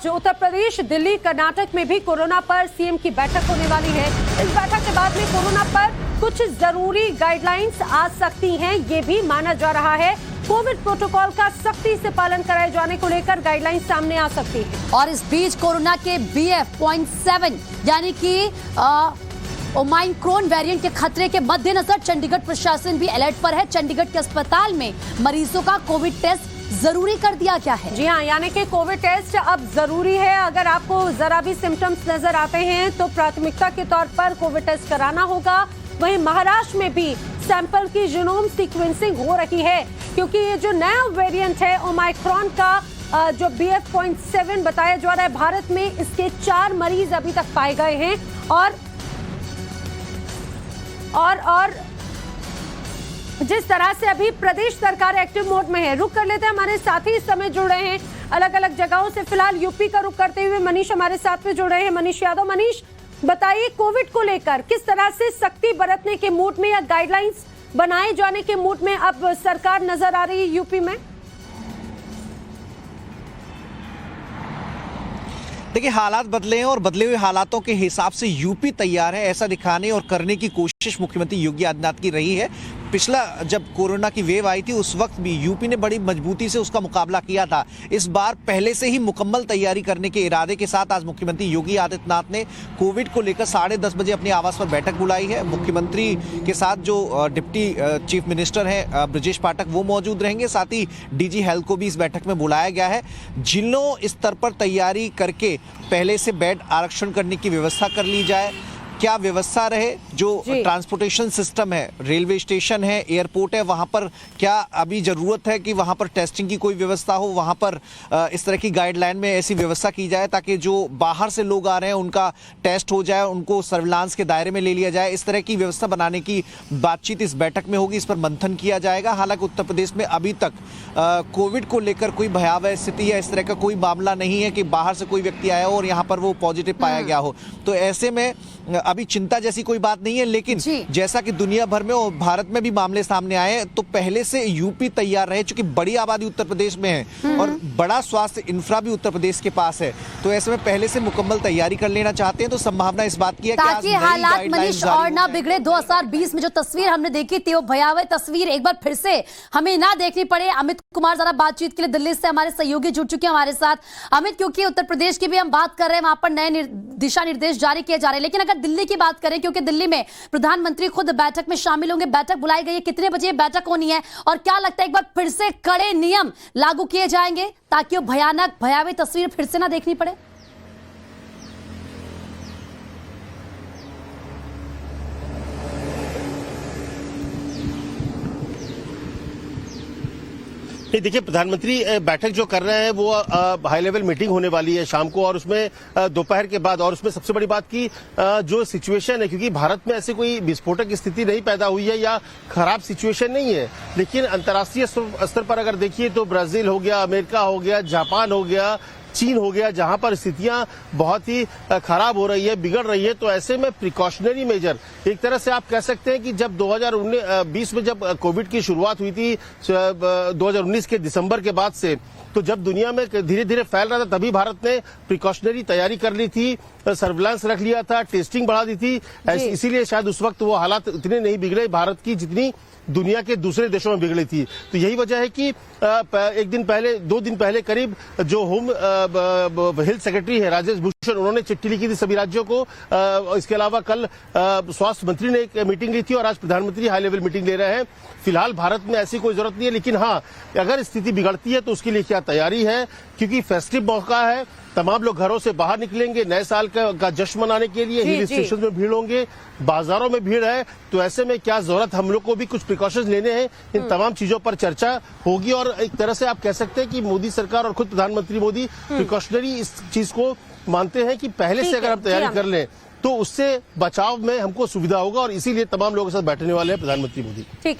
जो उत्तर प्रदेश, दिल्ली, कर्नाटक में भी कोरोना पर सीएम की बैठक होने वाली है। इस बैठक के बाद में कोरोना पर कुछ जरूरी गाइडलाइंस आ सकती हैं, ये भी माना जा रहा है। कोविड प्रोटोकॉल का सख्ती से पालन कराए जाने को लेकर गाइडलाइंस सामने आ सकती है। और इस बीच कोरोना के BF.7 यानी कि ओमाइक्रॉन वेरिएंट के खतरे के मद्देनजर चंडीगढ़ प्रशासन भी अलर्ट पर है। चंडीगढ़ के अस्पताल में मरीजों का कोविड टेस्ट जरूरी कर दिया गया है। जी हाँ, यानी कि कोविड टेस्ट अब जरूरी है। अगर आपको जरा भी सिम्टम्स नजर आते हैं तो प्राथमिकता के तौर पर कोविड टेस्ट कराना होगा। वहीं महाराष्ट्र में भी सैंपल की जीनोम सीक्वेंसिंग हो रही है, क्योंकि ये जो नया वेरिएंट है ओमाइक्रॉन का जो BF.7 बताया जा रहा है, भारत में इसके 4 मरीज अभी तक पाए गए हैं। और जिस तरह से अभी प्रदेश सरकार एक्टिव मोड में है, रुक कर लेते हैं। हमारे साथी इस समय जुड़ रहे हैं अलग अलग जगहों से। फिलहाल यूपी का रुक करते हुए मनीष हमारे साथ में जुड़ रहे हैं। मनीष यादव, मनीष बताइए कोविड को लेकर किस तरह से सख्ती बरतने के मूड में या गाइडलाइंस बनाए जाने के मूड में अब सरकार नजर आ रही है यूपी में? देखिए, हालात बदले हैं और बदले हुए हालातों के हिसाब से यूपी तैयार है, ऐसा दिखाने और करने की कोशिश मुख्यमंत्री योगी आदित्यनाथ की रही है। पिछला जब कोरोना की वेव आई थी उस वक्त भी यूपी ने बड़ी मजबूती से उसका मुकाबला किया था। इस बार पहले से ही मुकम्मल तैयारी करने के इरादे के साथ आज मुख्यमंत्री योगी आदित्यनाथ ने कोविड को लेकर 10:30 बजे अपने आवास पर बैठक बुलाई है। मुख्यमंत्री के साथ जो डिप्टी चीफ मिनिस्टर हैं ब्रजेश पाठक, वो मौजूद रहेंगे। साथ ही DG हेल्थ को भी इस बैठक में बुलाया गया है। जिलों स्तर पर तैयारी करके पहले से बेड आरक्षण करने की व्यवस्था कर ली जाए, क्या व्यवस्था रहे, जो ट्रांसपोर्टेशन सिस्टम है, रेलवे स्टेशन है, एयरपोर्ट है, वहां पर क्या अभी जरूरत है कि वहां पर टेस्टिंग की कोई व्यवस्था हो, वहां पर इस तरह की गाइडलाइन में ऐसी व्यवस्था की जाए ताकि जो बाहर से लोग आ रहे हैं उनका टेस्ट हो जाए, उनको सर्विलांस के दायरे में ले लिया जाए। इस तरह की व्यवस्था बनाने की बातचीत इस बैठक में होगी, इस पर मंथन किया जाएगा। हालांकि उत्तर प्रदेश में अभी तक कोविड को लेकर कोई भयावह स्थिति या इस तरह का कोई मामला नहीं है कि बाहर से कोई व्यक्ति आया हो और यहाँ पर वो पॉजिटिव पाया गया हो। तो ऐसे में अभी चिंता जैसी कोई बात नहीं है, लेकिन जैसा कि दुनिया भर में और भारत में भी मामले सामने आए, तो पहले से यूपी तैयार रहे। चूंकि बड़ी आबादी उत्तर प्रदेश में है और बड़ा स्वास्थ्य इंफ्रा भी उत्तर प्रदेश के पास है, तो ऐसे में पहले से मुकम्मल तैयारी कर लेना चाहते हैं। तो संभावना इस बात की है ताकि हालात मनीष और ना बिगड़े। 2020 में जो तस्वीर हमने देखी थी वो भयावह तस्वीर एक बार फिर से हमें ना देखनी पड़े। अमित कुमार जरा बातचीत के लिए दिल्ली से हमारे सहयोगी जुड़ चुके हैं हमारे साथ। अमित, क्योंकि उत्तर प्रदेश की भी हम बात कर रहे हैं, वहां पर नए दिशा निर्देश जारी किए जा रहे हैं, लेकिन अगर दिल्ली की बात करें, क्योंकि दिल्ली में प्रधानमंत्री खुद बैठक में शामिल होंगे, बैठक बुलाई गई है, कितने बजे बैठक होनी है और क्या लगता है एक बार फिर से कड़े नियम लागू किए जाएंगे ताकि वो भयावह तस्वीर फिर से ना देखनी पड़े? नहीं, देखिए, प्रधानमंत्री बैठक जो कर रहे हैं वो हाई लेवल मीटिंग होने वाली है शाम को, और उसमें दोपहर के बाद, और उसमें सबसे बड़ी बात की जो सिचुएशन है, क्योंकि भारत में ऐसी कोई विस्फोटक स्थिति नहीं पैदा हुई है या खराब सिचुएशन नहीं है, लेकिन अंतर्राष्ट्रीय स्तर पर अगर देखिए तो ब्राजील हो गया, अमेरिका हो गया, जापान हो गया, चीन हो गया, जहां पर स्थितियां बहुत ही खराब हो रही है, बिगड़ रही है। तो ऐसे में प्रिकॉशनरी मेजर, एक तरह से आप कह सकते हैं कि जब 2020 में जब कोविड की शुरुआत हुई थी 2019 के दिसंबर के बाद से, तो जब दुनिया में धीरे धीरे फैल रहा था तभी भारत ने प्रिकॉशनरी तैयारी कर ली थी, सर्विलांस रख लिया था, टेस्टिंग बढ़ा दी थी। इसीलिए शायद उस वक्त वो हालात इतने नहीं बिगड़े भारत की जितनी दुनिया के दूसरे देशों में बिगड़ी थी। तो यही वजह है कि 2 दिन पहले करीब जो होम हेल्थ सेक्रेटरी है राजेश भूषण, उन्होंने चिट्ठी लिखी थी सभी राज्यों को। इसके अलावा कल स्वास्थ्य मंत्री ने एक मीटिंग ली थी और आज प्रधानमंत्री हाई लेवल मीटिंग ले रहे हैं। फिलहाल भारत में ऐसी कोई जरूरत नहीं है, लेकिन हाँ, अगर स्थिति बिगड़ती है तो उसके लिए क्या तैयारी है, क्योंकि फेस्टिव मौका है, तमाम लोग घरों से बाहर निकलेंगे नए साल का जश्न मनाने के लिए, हिल स्टेशन में भीड़ होंगे, बाजारों में भीड़ है। तो ऐसे में क्या जरूरत, हम लोग को भी कुछ प्रिकॉशंस लेने हैं, इन तमाम चीजों पर चर्चा होगी। और एक तरह से आप कह सकते हैं कि मोदी सरकार और खुद प्रधानमंत्री मोदी प्रिकॉशनरी इस चीज को मानते हैं कि पहले से अगर हम तैयारी कर लें तो उससे बचाव में हमको सुविधा होगा, और इसीलिए तमाम लोगों के साथ बैठने वाले हैं प्रधानमंत्री मोदी। ठीक है।